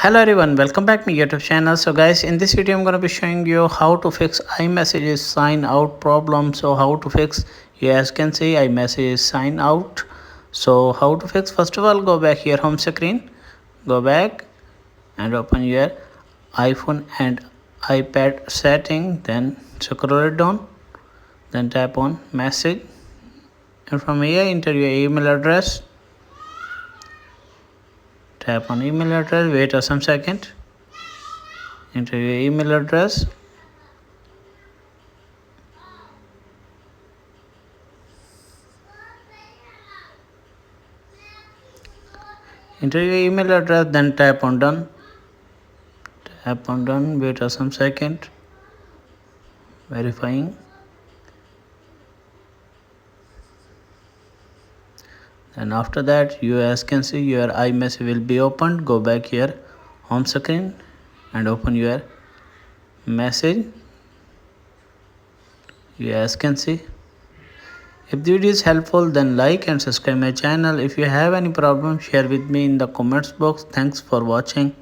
Hello everyone, welcome back to my YouTube channel. So guys, in this video I'm going to be showing you how to fix iMessage's sign out problem. So how to fix, you guys can see iMessage sign out. So how to fix, first of all go back your home screen, go back and open your iPhone and iPad setting, then scroll it down, then tap on message, and from here enter your email address. Tap on email address, wait a some second, enter your email address, enter your email address, then tap on done, wait a some second, verifying, and after that you as can see your iMessage will be opened. Go back here home screen and open your message. You as can see, if the video is helpful then like and subscribe my channel. If you have any problem share with me in the comments box. Thanks for watching.